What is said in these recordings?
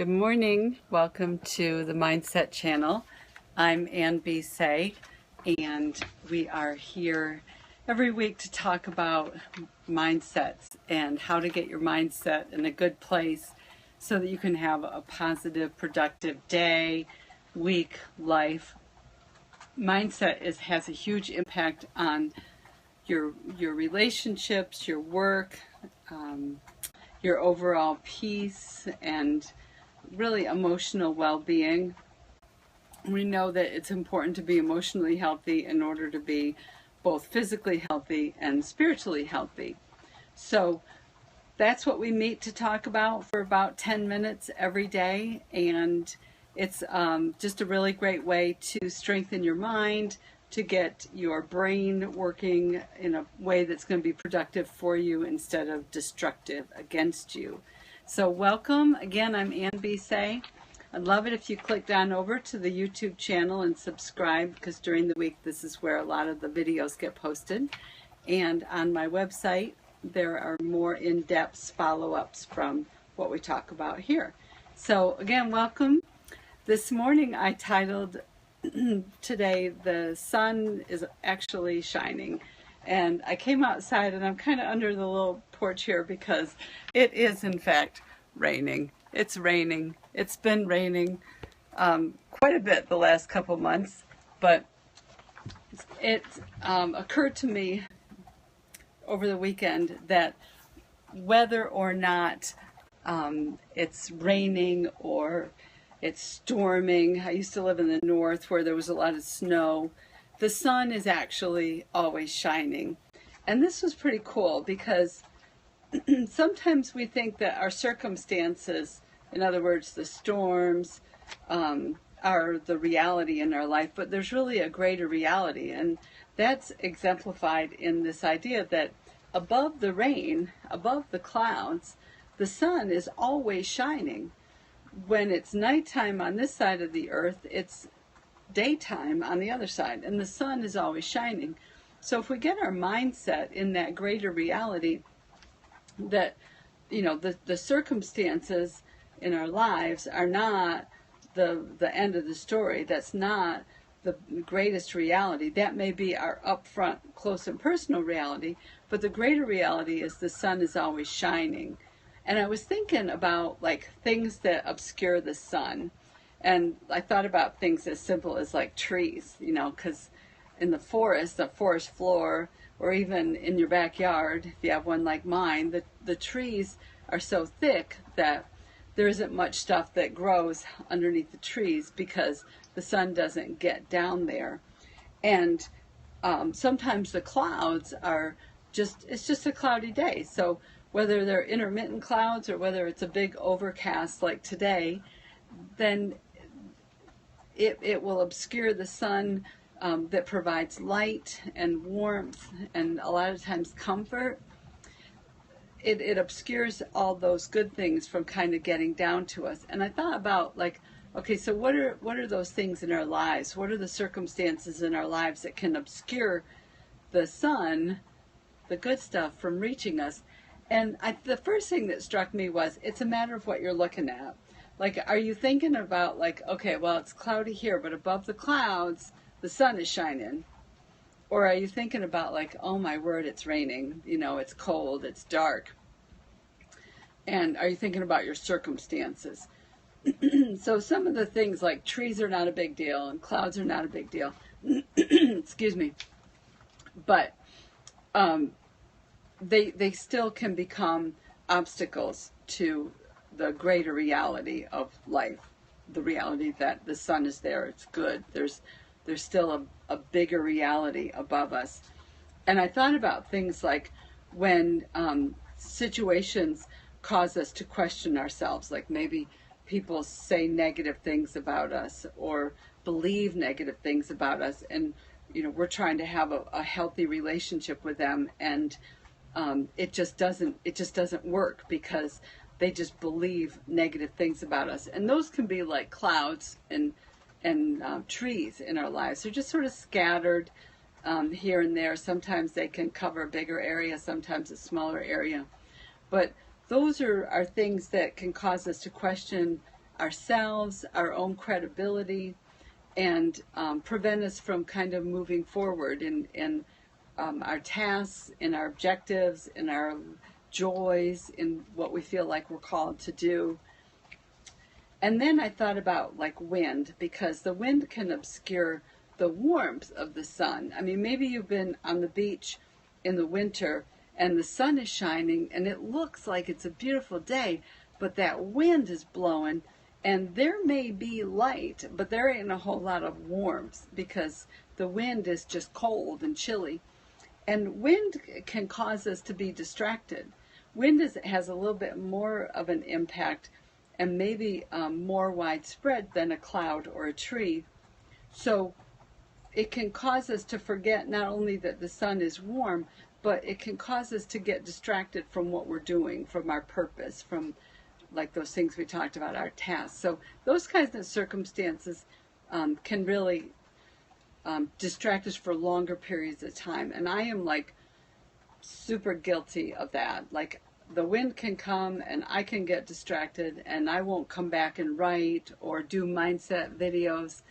Good morning. Welcome to the Mindset Channel. I'm Ann B. Say, and we are here every week to talk about mindsets and how to get your mindset in a good place so that you can have a positive, productive day, week, life. Mindset has a huge impact on your relationships, your work, your overall peace, and really emotional well-being. We know that it's important to be emotionally healthy in order to be both physically healthy and spiritually healthy. So that's what we meet to talk about for about 10 minutes every day, and it's just a really great way to strengthen your mind, to get your brain working in a way that's going to be productive for you instead of destructive against you. So welcome. Again, I'm Ann B. Say. I'd love it if you clicked on over to the YouTube channel and subscribe, because during the week this is where a lot of the videos get posted. And on my website there are more in-depth follow-ups from what we talk about here. So again, welcome. This morning I titled today, "The Sun is Actually Shining." And I came outside and I'm kind of under the little porch here because it is in fact raining. It's raining. It's been raining quite a bit the last couple months, but it occurred to me over the weekend that whether or not it's raining or it's storming, I used to live in the north where there was a lot of snow, the sun is actually always shining. And this was pretty cool because sometimes we think that our circumstances, in other words, the storms, are the reality in our life, but there's really a greater reality. And that's exemplified in this idea that above the rain, above the clouds, the sun is always shining. When it's nighttime on this side of the earth, it's daytime on the other side, and the sun is always shining. So if we get our mindset in that greater reality, that the circumstances in our lives are not the end of the story. That's not the greatest reality. That may be our upfront, close and personal reality, but the greater reality is the sun is always shining. And I was thinking about like things that obscure the sun, and I thought about things as simple as like trees, because in the forest floor, or even in your backyard, if you have one like mine, the trees are so thick that there isn't much stuff that grows underneath the trees because the sun doesn't get down there. And sometimes the clouds it's just a cloudy day. So whether they're intermittent clouds or whether it's a big overcast like today, then it will obscure the sun that provides light and warmth and a lot of times comfort. It obscures all those good things from kind of getting down to us. And I thought about like, okay, so what are those things in our lives? What are the circumstances in our lives that can obscure the sun, the good stuff, from reaching us? And the first thing that struck me was it's a matter of what you're looking at. Like, are you thinking about like, okay, well, it's cloudy here, but above the clouds, the sun is shining? Or are you thinking about like, oh my word, it's raining, it's cold, it's dark? And are you thinking about your circumstances? So some of the things like trees are not a big deal and clouds are not a big deal. Excuse me. But they still can become obstacles to the greater reality of life, the reality that the sun is there, it's good. There's still a bigger reality above us. And I thought about things like when situations cause us to question ourselves, like maybe people say negative things about us or believe negative things about us, and we're trying to have a healthy relationship with them, and it just doesn't work because they just believe negative things about us. And those can be like clouds and trees in our lives. They're just sort of scattered here and there. Sometimes they can cover a bigger area, sometimes a smaller area. But those are things that can cause us to question ourselves, our own credibility, and prevent us from kind of moving forward in our tasks, in our objectives, in our joys, in what we feel like we're called to do. And then I thought about like wind, because the wind can obscure the warmth of the sun. I mean, maybe you've been on the beach in the winter and the sun is shining and it looks like it's a beautiful day, but that wind is blowing and there may be light, but there ain't a whole lot of warmth because the wind is just cold and chilly. And wind can cause us to be distracted. Wind has a little bit more of an impact and maybe more widespread than a cloud or a tree. So it can cause us to forget not only that the sun is warm, but it can cause us to get distracted from what we're doing, from our purpose, from like those things we talked about, our tasks. So those kinds of circumstances can really distract us for longer periods of time. And I am like super guilty of that. Like the wind can come and I can get distracted and I won't come back and write or do mindset videos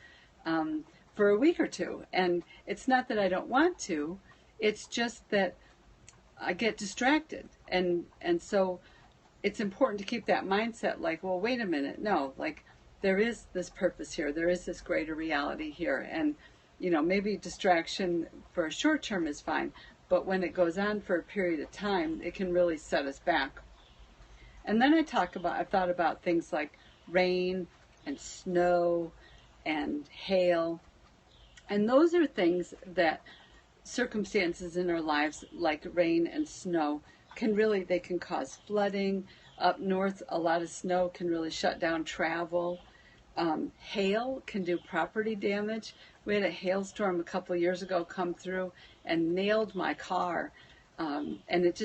for a week or two. And it's not that I don't want to, it's just that I get distracted. And so it's important to keep that mindset like, well, wait a minute, no, like there is this purpose here, there is this greater reality here. And, you know, maybe distraction for a short term is fine, but when it goes on for a period of time, it can really set us back. And then I thought about things like rain and snow and hail. And those are things that circumstances in our lives like rain and snow they can cause flooding. Up north, a lot of snow can really shut down travel. Hail can do property damage. We had a hailstorm a couple of years ago come through and nailed my car. And it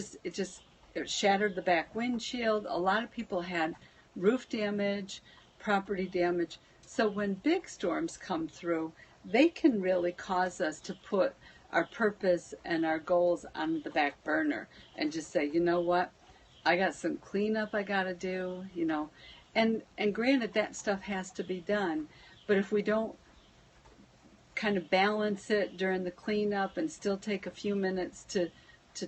shattered the back windshield. A lot of people had roof damage, property damage. So when big storms come through, they can really cause us to put our purpose and our goals on the back burner and just say, you know what, I got some cleanup I got to do, you know. And granted, that stuff has to be done. But if we don't kind of balance it during the cleanup and still take a few minutes to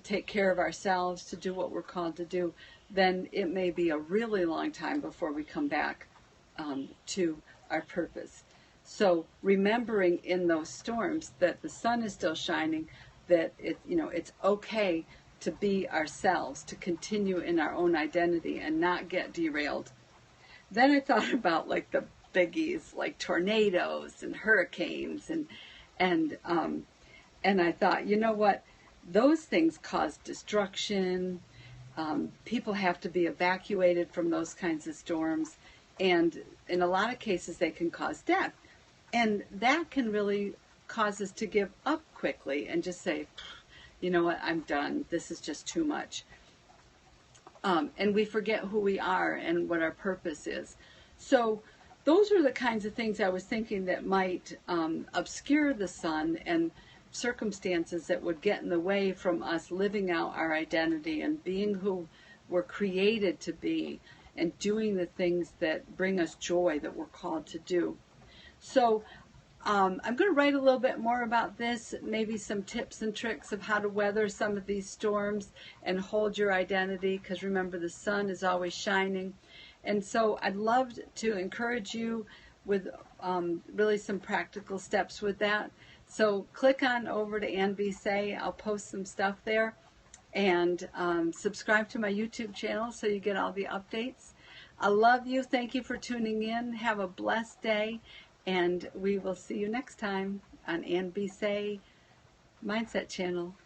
take care of ourselves, to do what we're called to do, then it may be a really long time before we come back to our purpose. So remembering in those storms that the sun is still shining, that it's okay to be ourselves, to continue in our own identity and not get derailed. Then I thought about like the biggies, like tornadoes and hurricanes, and I thought, you know what, those things cause destruction. People have to be evacuated from those kinds of storms, and in a lot of cases they can cause death. And that can really cause us to give up quickly and just say, you know what, I'm done. This is just too much. And we forget who we are and what our purpose is. So those are the kinds of things I was thinking that might obscure the sun and circumstances that would get in the way from us living out our identity and being who we're created to be and doing the things that bring us joy that we're called to do. So I'm going to write a little bit more about this, maybe some tips and tricks of how to weather some of these storms and hold your identity, because remember, the sun is always shining. And so I'd love to encourage you with really some practical steps with that. So click on over to Ann B. Say. I'll post some stuff there. And subscribe to my YouTube channel so you get all the updates. I love you. Thank you for tuning in. Have a blessed day. And we will see you next time on Ann B. Say Mindset Channel.